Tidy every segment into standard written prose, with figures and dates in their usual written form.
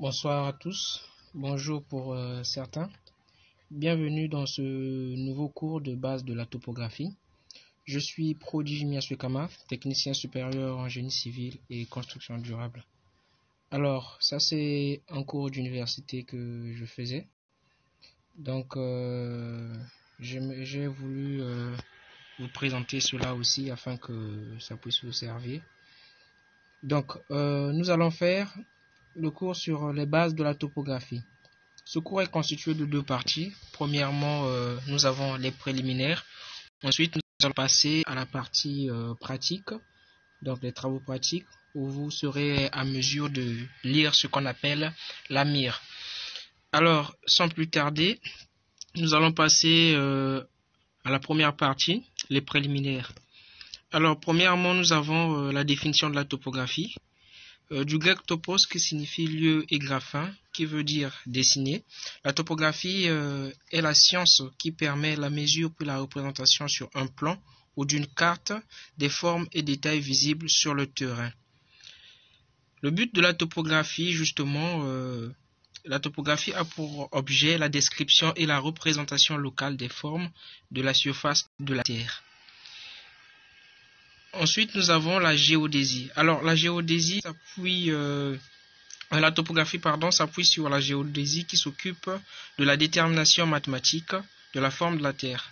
Bonsoir à tous, bonjour pour certains. Bienvenue dans ce nouveau cours de base de la topographie. Je suis Prodige Miaswekama, technicien supérieur en génie civil et construction durable. Alors, ça c'est un cours d'université que je faisais. Donc, j'ai voulu vous présenter cela aussi afin que ça puisse vous servir. Donc, nous allons faire le cours sur les bases de la topographie. Ce cours est constitué de deux parties. Premièrement, nous avons les préliminaires. Ensuite, nous allons passer à la partie pratique, donc les travaux pratiques, où vous serez à mesure de lire ce qu'on appelle la mire. Alors, sans plus tarder, nous allons passer à la première partie, les préliminaires. Alors, premièrement, nous avons la définition de la topographie. Du grec topos qui signifie lieu et graphin, qui veut dire dessiner. La topographie est la science qui permet la mesure puis la représentation sur un plan ou d'une carte des formes et détails visibles sur le terrain. Le but de la topographie, justement, la topographie a pour objet la description et la représentation locale des formes de la surface de la Terre. Ensuite, nous avons la géodésie. Alors, la géodésie s'appuie, la topographie, s'appuie sur la géodésie qui s'occupe de la détermination mathématique de la forme de la Terre.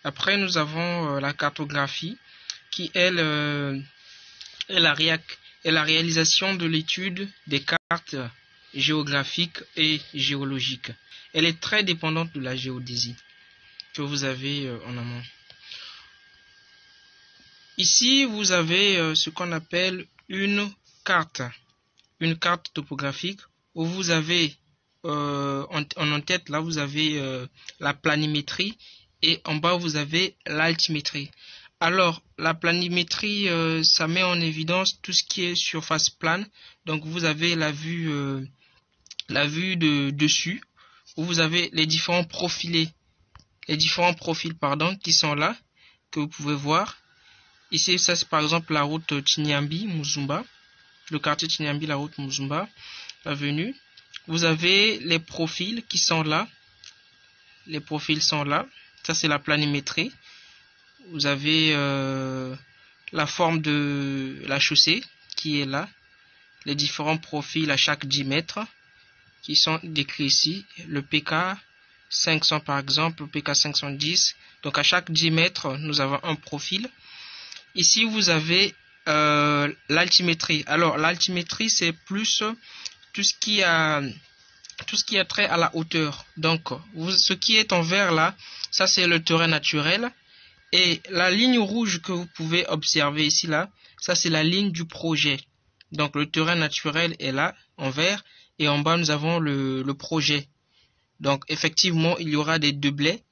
Après, nous avons la cartographie qui, elle, est la réalisation de l'étude des cartes géographiques et géologiques. Elle est très dépendante de la géodésie que vous avez en amont. Ici, vous avez ce qu'on appelle une carte topographique où vous avez en tête, là, vous avez la planimétrie et en bas, vous avez l'altimétrie. Alors, la planimétrie, ça met en évidence tout ce qui est surface plane. Donc, vous avez la vue de dessus où vous avez les différents profils, qui sont là, que vous pouvez voir. Ici, ça c'est par exemple la route Chinyambi-Muzumba, le quartier Chinyambi, la route Muzumba, l'avenue. Vous avez les profils qui sont là. Les profils sont là. Ça c'est la planimétrie. Vous avez la forme de la chaussée qui est là. Les différents profils à chaque 10 mètres qui sont décrits ici. Le PK 500 par exemple, le PK 510. Donc à chaque 10 mètres, nous avons un profil. Ici, vous avez l'altimétrie. Alors, l'altimétrie, c'est plus tout ce qui a trait à la hauteur. Donc, ce qui est en vert là, ça c'est le terrain naturel. Et la ligne rouge que vous pouvez observer ici là, ça c'est la ligne du projet. Donc, le terrain naturel est là, en vert. Et en bas, nous avons le projet. Donc, effectivement, il y aura des doublets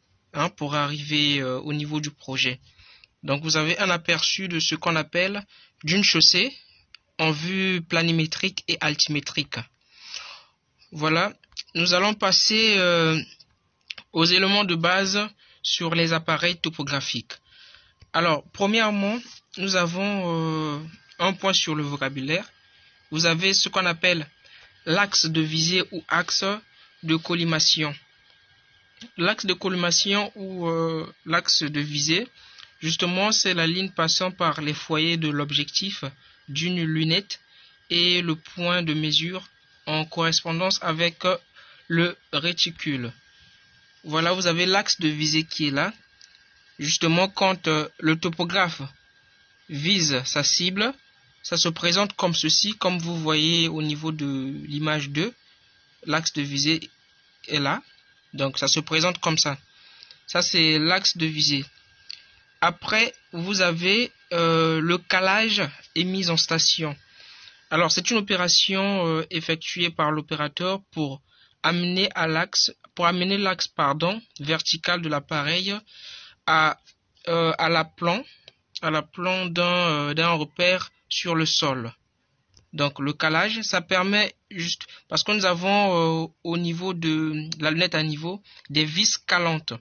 pour arriver au niveau du projet. Donc, vous avez un aperçu de ce qu'on appelle d'une chaussée en vue planimétrique et altimétrique. Voilà. Nous allons passer aux éléments de base sur les appareils topographiques. Alors, premièrement, nous avons un point sur le vocabulaire. Vous avez ce qu'on appelle l'axe de visée ou axe de collimation. L'axe de collimation ou l'axe de visée, justement, c'est la ligne passant par les foyers de l'objectif d'une lunette et le point de mesure en correspondance avec le réticule. Voilà, vous avez l'axe de visée qui est là. Justement, quand le topographe vise sa cible, ça se présente comme ceci, comme vous voyez au niveau de l'image 2. L'axe de visée est là. Donc, ça se présente comme ça. Ça, c'est l'axe de visée. Après, vous avez le calage et mise en station. Alors, c'est une opération effectuée par l'opérateur pour amener l'axe vertical de l'appareil à l'aplan d'un repère sur le sol. Donc, le calage, ça permet juste parce que nous avons au niveau de la lunette à niveau des vis calantes,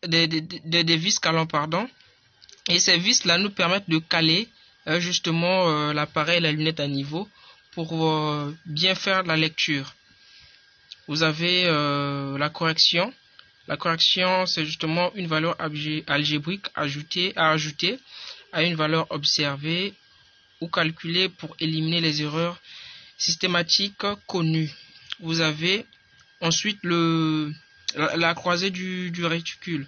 des vis calants, et ces vis là nous permettent de caler justement l'appareil, la lunette à niveau pour bien faire la lecture. Vous avez la correction. La correction, c'est justement une valeur algébrique à ajouter à une valeur observée ou calculée pour éliminer les erreurs systématiques connues. Vous avez ensuite la croisée du réticule.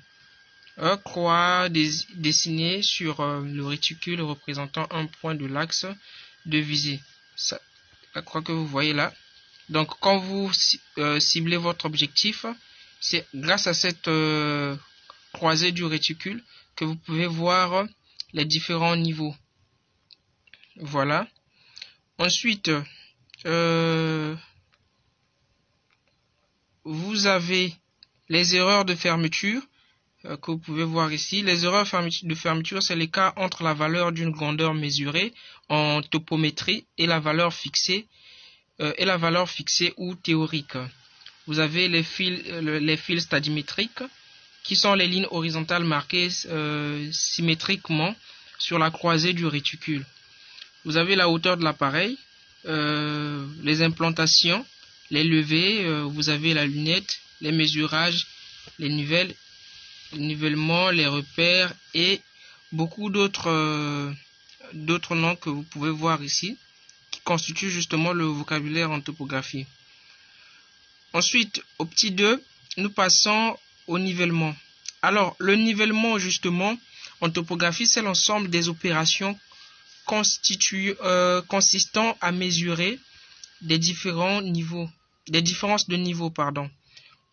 Croix dessinée sur le réticule représentant un point de l'axe de visée. La croix que vous voyez là. Donc quand vous ciblez votre objectif, c'est grâce à cette croisée du réticule que vous pouvez voir les différents niveaux. Voilà. Ensuite, vous avez les erreurs de fermeture que vous pouvez voir ici. Les erreurs de fermeture, c'est l'écart entre la valeur d'une grandeur mesurée en topométrie et la valeur fixée ou théorique. Vous avez les fils stadimétriques qui sont les lignes horizontales marquées symétriquement sur la croisée du réticule. Vous avez la hauteur de l'appareil, les implantations, les levées, vous avez la lunette, les mesurages, les nivellements, les repères et beaucoup d'autres noms que vous pouvez voir ici qui constituent justement le vocabulaire en topographie. Ensuite, au petit 2, nous passons au nivellement. Alors, le nivellement justement en topographie, c'est l'ensemble des opérations consistant à mesurer des différences de niveau,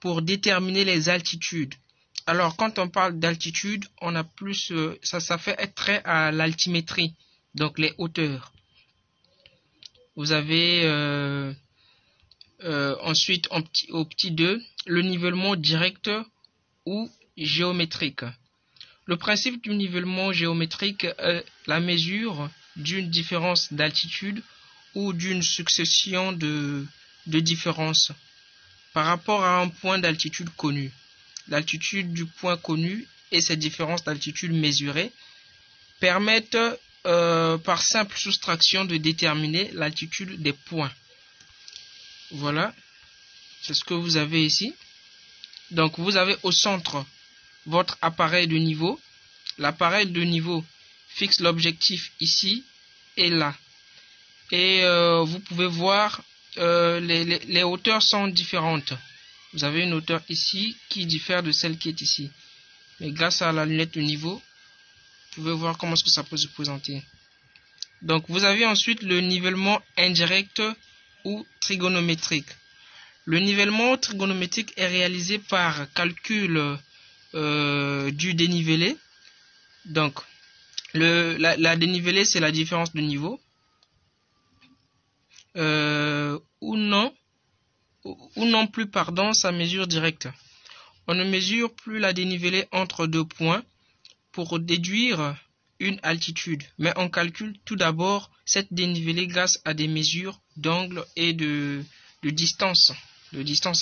pour déterminer les altitudes. Alors, quand on parle d'altitude, on a plus, ça fait être trait à l'altimétrie, donc les hauteurs. Vous avez ensuite au petit 2, le nivellement direct ou géométrique. Le principe du nivellement géométrique est la mesure d'une différence d'altitude ou d'une succession de différences par rapport à un point d'altitude connu. L'altitude du point connu et ses différences d'altitude mesurées permettent par simple soustraction de déterminer l'altitude des points. Voilà, c'est ce que vous avez ici. Donc vous avez au centre votre appareil de niveau. L'appareil de niveau fixe l'objectif ici et là. Et vous pouvez voir les hauteurs sont différentes. Vous avez une hauteur ici qui diffère de celle qui est ici. Mais grâce à la lunette de niveau, vous pouvez voir comment est-ce que ça peut se présenter. Donc vous avez ensuite le nivellement indirect ou trigonométrique. Le nivellement trigonométrique est réalisé par calcul du dénivelé. Donc la dénivelée, c'est la différence de niveau. Ou non plus, sa mesure directe. On ne mesure plus la dénivelée entre deux points pour déduire une altitude, mais on calcule tout d'abord cette dénivelée grâce à des mesures d'angle et de distance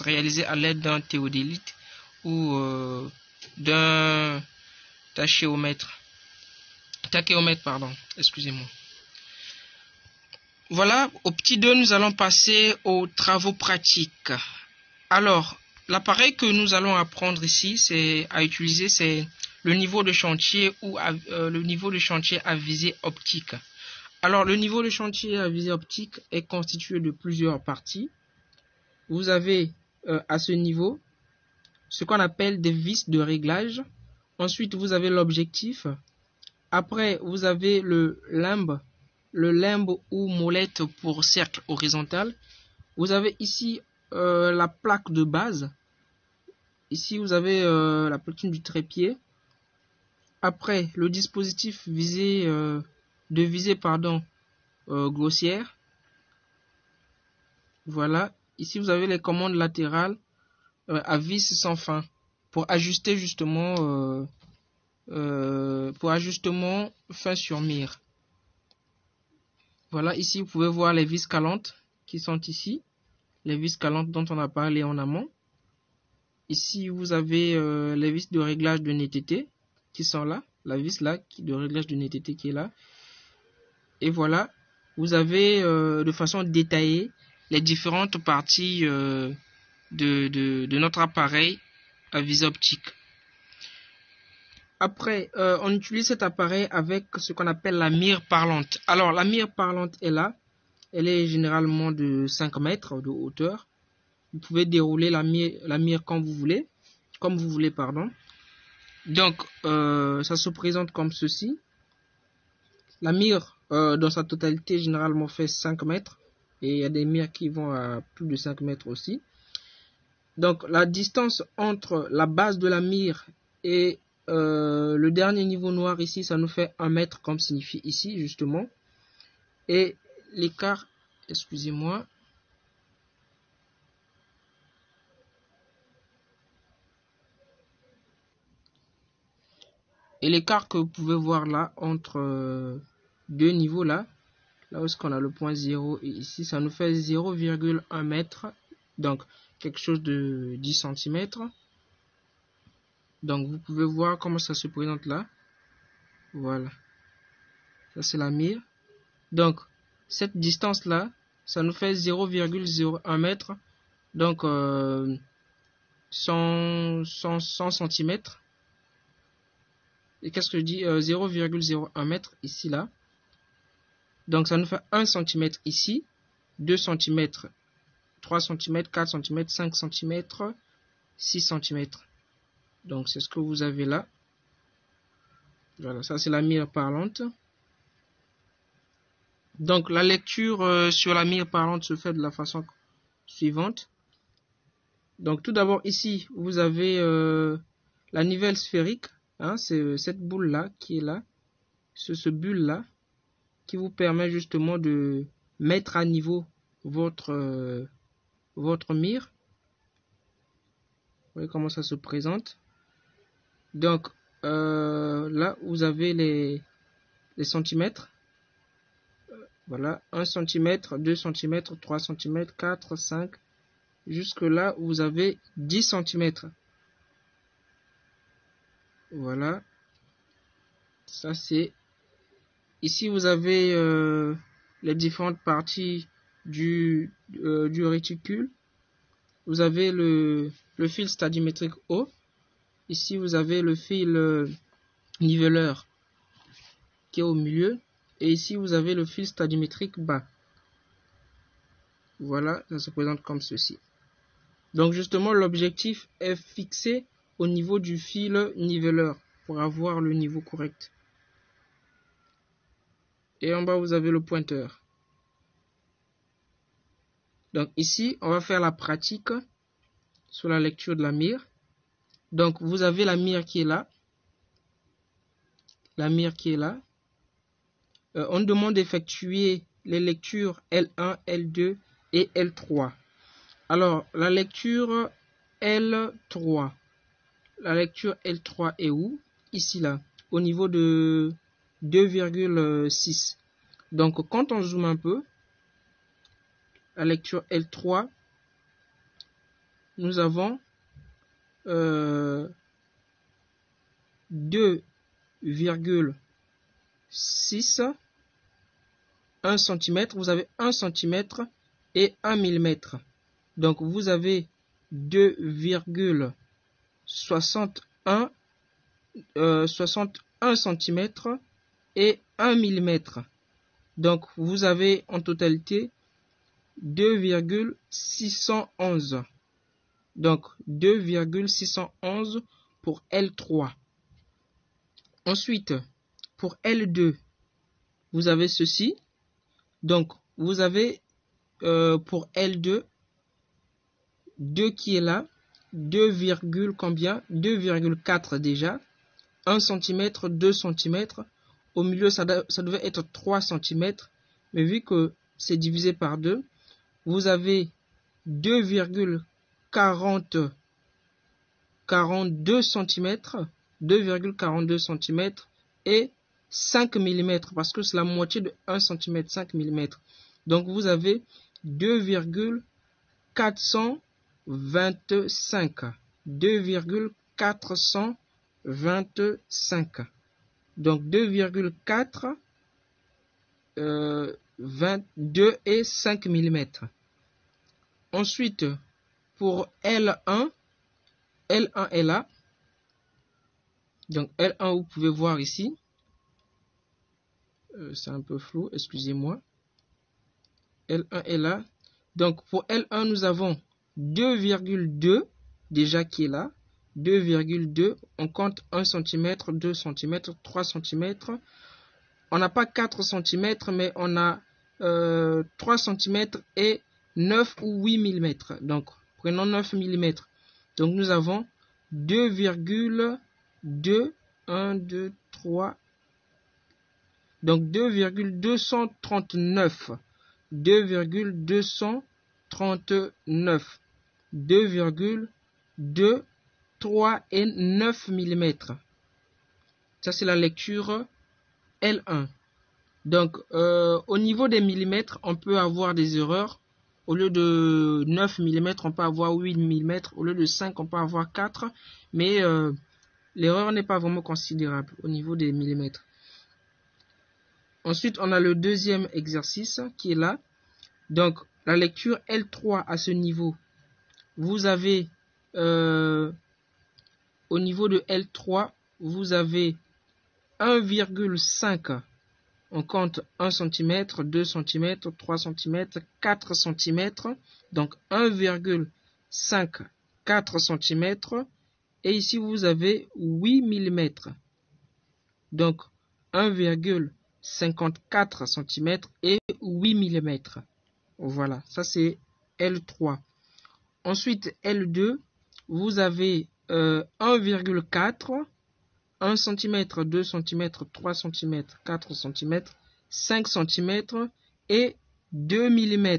réalisées à l'aide d'un théodélite ou d'un tachéomètre. Excusez-moi. Voilà, au petit 2, nous allons passer aux travaux pratiques. Alors, l'appareil que nous allons apprendre ici, c'est le niveau de chantier ou le niveau de chantier à visée optique. Alors, le niveau de chantier à visée optique est constitué de plusieurs parties. Vous avez à ce niveau ce qu'on appelle des vis de réglage. Ensuite, vous avez l'objectif. Après, vous avez le limbe ou molette pour cercle horizontal. Vous avez ici la plaque de base. Ici, vous avez la platine du trépied. Après, le dispositif de visée grossière. Voilà. Ici, vous avez les commandes latérales à vis sans fin pour ajuster justement fin sur mire. Voilà, ici vous pouvez voir les vis calantes qui sont ici, les vis calantes dont on a parlé en amont. Ici vous avez les vis de réglage de netteté qui sont là, la vis là de réglage de netteté qui est là. Et voilà, vous avez de façon détaillée les différentes parties de notre appareil à visée optique. Après, on utilise cet appareil avec ce qu'on appelle la mire parlante. Alors, la mire parlante est là. Elle est généralement de 5 mètres de hauteur. Vous pouvez dérouler la mire comme vous voulez. Pardon. Donc, ça se présente comme ceci. La mire, dans sa totalité, généralement fait 5 mètres. Et il y a des mires qui vont à plus de 5 mètres aussi. Donc, la distance entre la base de la mire et le dernier niveau noir ici, ça nous fait 1 mètre, comme signifie ici, justement. Et l'écart, excusez-moi. Et l'écart que vous pouvez voir là, entre deux niveaux là où est-ce qu'on a le point 0 et ici, ça nous fait 0,1 mètre. Donc, quelque chose de 10 cm. Donc, vous pouvez voir comment ça se présente là. Voilà. Ça, c'est la mire. Donc, cette distance-là, ça nous fait 0,01 mètre. Donc, 100 cm. Et qu'est-ce que je dis 0,01 mètre ici, là. Donc, ça nous fait 1 cm ici, 2 cm, 3 cm, 4 cm, 5 cm, 6 cm. Donc, c'est ce que vous avez là. Voilà, ça c'est la mire parlante. Donc, la lecture sur la mire parlante se fait de la façon suivante. Donc, tout d'abord, ici, vous avez la nivelle sphérique. Hein, c'est cette boule-là qui est là. C'est ce bulle-là qui vous permet justement de mettre à niveau votre mire. Vous voyez comment ça se présente. Donc, là, vous avez les centimètres. Voilà, 1 cm, 2 cm, 3 cm, 4, 5. Jusque là, vous avez 10 cm. Voilà. Ça, c'est... Ici, vous avez les différentes parties du réticule. Vous avez le fil stadiométrique haut. Ici, vous avez le fil niveleur qui est au milieu. Et ici, vous avez le fil stadiométrique bas. Voilà, ça se présente comme ceci. Donc, justement, l'objectif est fixé au niveau du fil niveleur pour avoir le niveau correct. Et en bas, vous avez le pointeur. Donc, ici, on va faire la pratique sur la lecture de la mire. Donc, vous avez la mire qui est là. La mire qui est là. On demande d'effectuer les lectures L1, L2 et L3. Alors, la lecture L3. La lecture L3 est où? Ici, là, au niveau de 2,6. Donc, quand on zoome un peu, la lecture L3, nous avons 2,6, 1 cm, vous avez 1 cm et 1 mm. Donc, vous avez 2,61 cm et 1 mm. Donc, vous avez en totalité 2,611. Donc, 2,611 pour L3. Ensuite, pour L2, vous avez ceci. Donc, vous avez pour L2, 2 qui est là, 2, combien? 2,4 déjà. 1 cm, 2 cm. Au milieu, ça devait être 3 cm. Mais vu que c'est divisé par 2, vous avez 2,42 cm, 2,42 cm et 5 mm, parce que c'est la moitié de 1 cm, 5 mm. Donc, vous avez 2,425. 2,425. Donc, 2,4, 22 et 5 mm. Ensuite, pour L1 est là. Donc L1, vous pouvez voir ici. C'est un peu flou, excusez-moi. L1 est là. Donc pour L1, nous avons 2,2 déjà qui est là. 2,2. On compte 1 cm, 2 cm, 3 cm. On n'a pas 4 cm, mais on a 3 cm et 9 ou 8 mm. Donc prenons 9 mm. Donc nous avons 2,2, 1, 2, 3. Donc 2,239. 2,239. 2,2, 3 et 9 mm. Ça, c'est la lecture L1. Donc, au niveau des millimètres, on peut avoir des erreurs. Au lieu de 9 mm, on peut avoir 8 mm. Au lieu de 5, on peut avoir 4. Mais l'erreur n'est pas vraiment considérable au niveau des millimètres. Ensuite, on a le deuxième exercice qui est là. Donc, la lecture L3 à ce niveau. Vous avez, au niveau de L3, vous avez 1,5. On compte 1 cm, 2 cm, 3 cm, 4 cm. Donc 1,5, 4 cm. Et ici, vous avez 8 mm. Donc 1,54 cm et 8 mm. Voilà, ça c'est L3. Ensuite, L2, vous avez 1,4, 1 cm, 2 cm, 3 cm, 4 cm, 5 cm et 2 mm.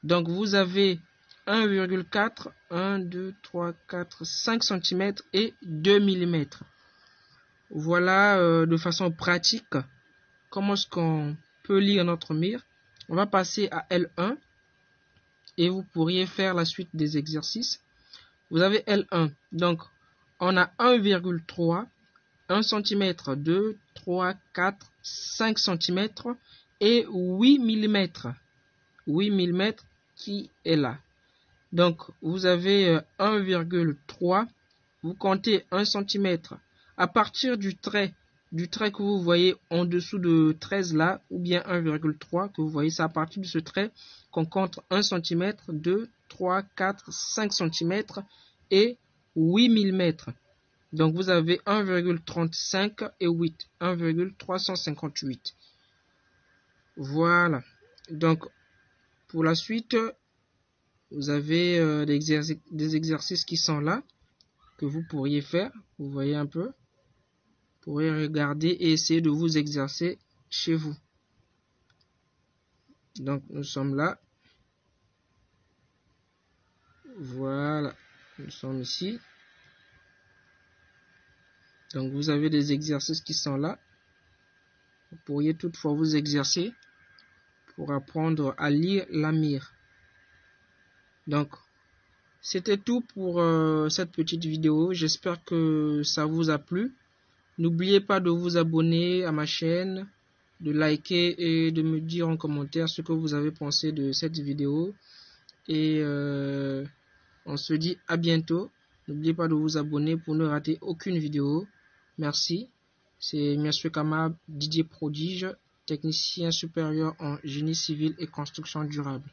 Donc vous avez 1,4, 1, 2, 3, 4, 5 cm et 2 mm. Voilà de façon pratique comment est-ce qu'on peut lire notre mire. On va passer à L1 et vous pourriez faire la suite des exercices. Vous avez L1, donc on a 1,3, 1 cm, 2, 3, 4, 5 cm et 8 mm. 8 mm qui est là. Donc vous avez 1,3, vous comptez 1 cm à partir du trait que vous voyez en dessous de 13 là, ou bien 1,3 que vous voyez, c'est à partir de ce trait qu'on compte 1 cm, 2, 3, 4, 5 cm et 8 mm. Donc vous avez 1,35 et 8, 1,358. Voilà. Donc pour la suite, vous avez des exercices qui sont là, que vous pourriez faire. Vous voyez un peu. Vous pourriez regarder et essayer de vous exercer chez vous. Donc nous sommes là. Voilà. Nous sommes ici. Donc vous avez des exercices qui sont là. Vous pourriez toutefois vous exercer pour apprendre à lire la mire. Donc c'était tout pour cette petite vidéo. J'espère que ça vous a plu. N'oubliez pas de vous abonner à ma chaîne, de liker et de me dire en commentaire ce que vous avez pensé de cette vidéo. Et on se dit à bientôt. N'oubliez pas de vous abonner pour ne rater aucune vidéo. Merci. C'est M. Kama, Didier Prodige, technicien supérieur en génie civil et construction durable.